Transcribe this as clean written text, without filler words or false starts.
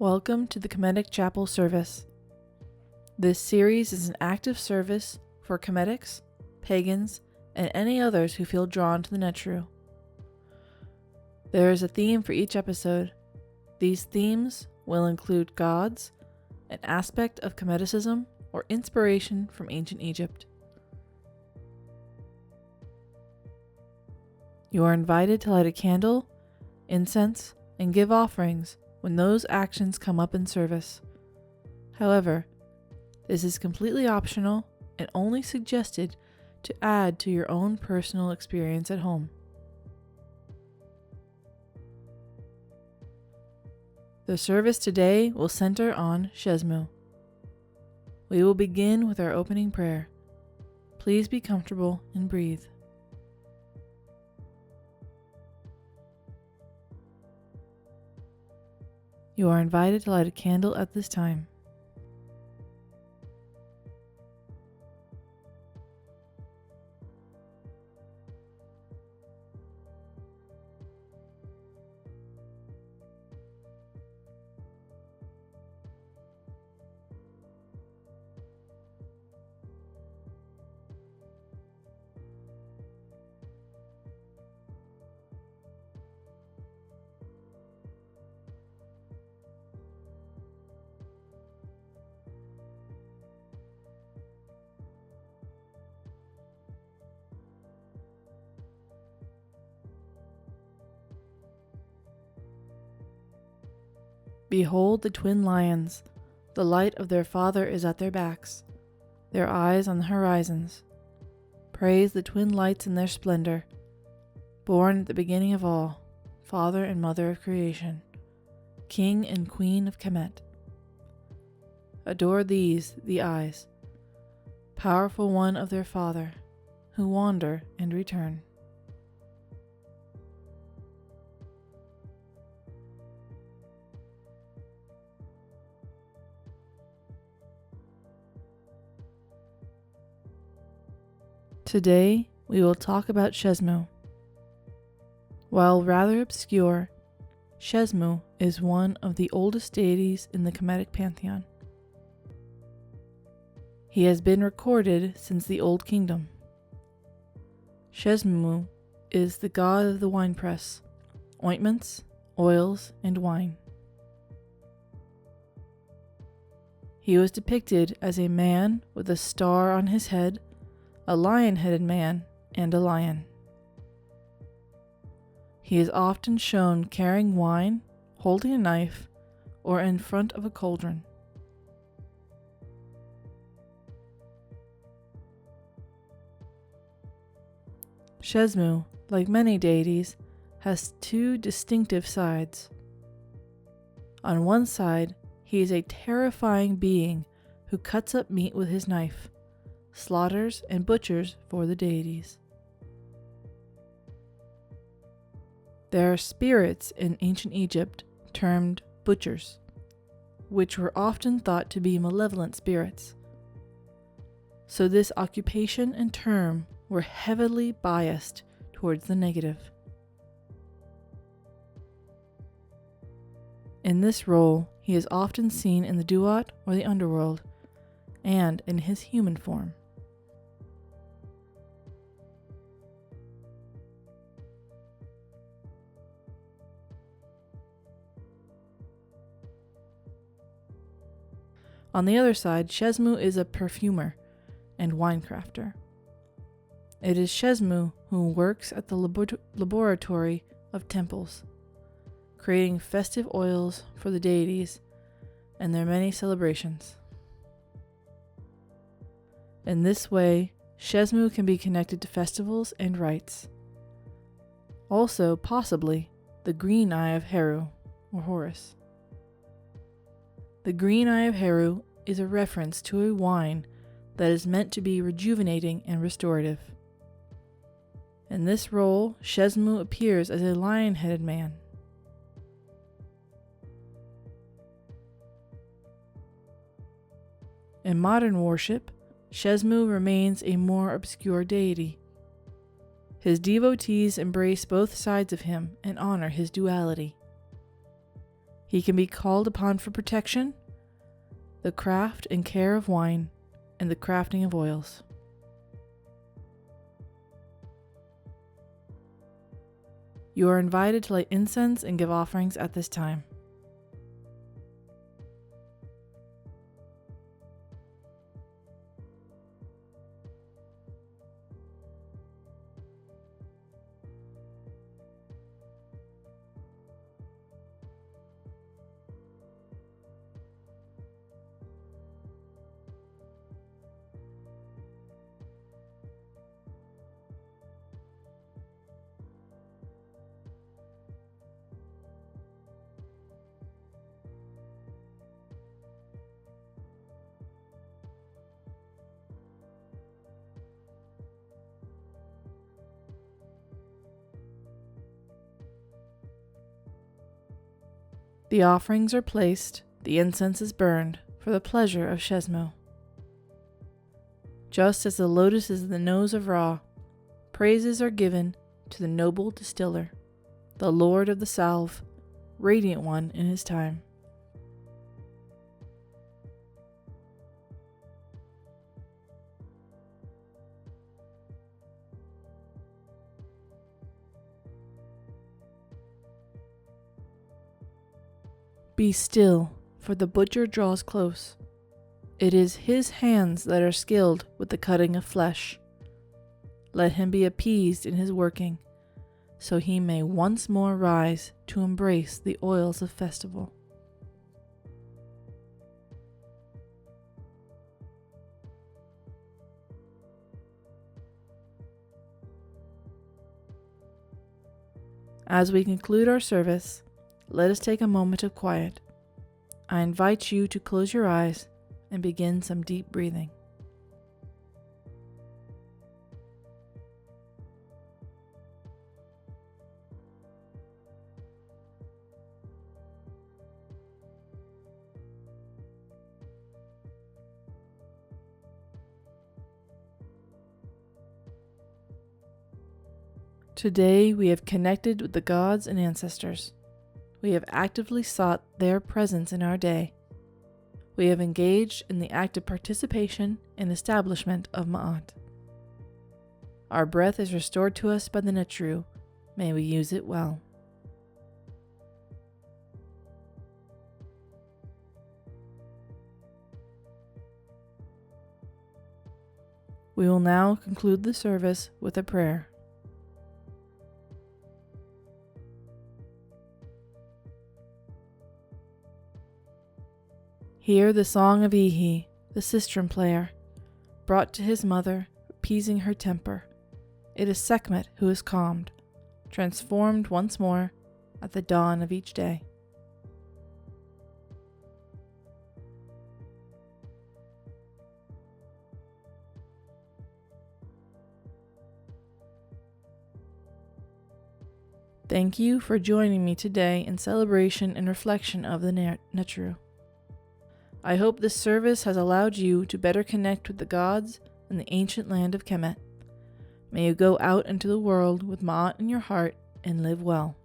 Welcome to the Kemetic Chapel service. This series is an active service for kemetics, pagans, and any others who feel drawn to the Netjeru. There is a theme for each episode. These themes will include gods, an aspect of kemeticism, or inspiration from ancient Egypt. You are invited to light a candle, incense, and give offerings when those actions come up in service. However, this is completely optional and only suggested to add to your own personal experience at home. The service today will center on Shezmu. We will begin with our opening prayer. Please be comfortable and breathe. You are invited to light a candle at this time. Behold the twin lions. The light of their father is at their backs, their eyes on the horizons. Praise the twin lights in their splendor, born at the beginning of all, father and mother of creation, king and queen of Kemet. Adore these, the eyes, powerful one of their father, who wander and return. Today, we will talk about Shezmu. While rather obscure, Shezmu is one of the oldest deities in the Kemetic pantheon. He has been recorded since the Old Kingdom. Shezmu is the god of the winepress, ointments, oils, and wine. He was depicted as a man with a star on his head, a lion-headed man, and a lion. He is often shown carrying wine, holding a knife, or in front of a cauldron. Shezmu, like many deities, has two distinctive sides. On one side, he is a terrifying being who cuts up meat with his knife, slaughters and butchers for the deities. There are spirits in ancient Egypt termed butchers, which were often thought to be malevolent spirits. So this occupation and term were heavily biased towards the negative. In this role, he is often seen in the duat or the underworld, and in his human form. On the other side, Shezmu is a perfumer and winecrafter. It is Shezmu who works at the laboratory of temples, creating festive oils for the deities and their many celebrations. In this way, Shezmu can be connected to festivals and rites. Also, possibly, the green eye of Heru, or Horus. The green eye of Heru is a reference to a wine that is meant to be rejuvenating and restorative. In this role, Shezmu appears as a lion-headed man. In modern worship, Shezmu remains a more obscure deity. His devotees embrace both sides of him and honor his duality. He can be called upon for protection, the craft and care of wine, and the crafting of oils. You are invited to light incense and give offerings at this time. The offerings are placed, the incense is burned, for the pleasure of Shezmu. Just as the lotus is the nose of Ra, praises are given to the noble distiller, the Lord of the Salve, radiant one in his time. Be still, for the butcher draws close. It is his hands that are skilled with the cutting of flesh. Let him be appeased in his working, so he may once more rise to embrace the oils of festival. As we conclude our service, let us take a moment of quiet. I invite you to close your eyes and begin some deep breathing. Today we have connected with the gods and ancestors. We have actively sought their presence in our day. We have engaged in the active participation and establishment of Ma'at. Our breath is restored to us by the Netjeru. May we use it well. We will now conclude the service with a prayer. Hear the song of Ihi, the sistrum player, brought to his mother, appeasing her temper. It is Sekhmet who is calmed, transformed once more at the dawn of each day. Thank you for joining me today in celebration and reflection of the Netjeru. I hope this service has allowed you to better connect with the gods and the ancient land of Kemet. May you go out into the world with Ma'at in your heart and live well.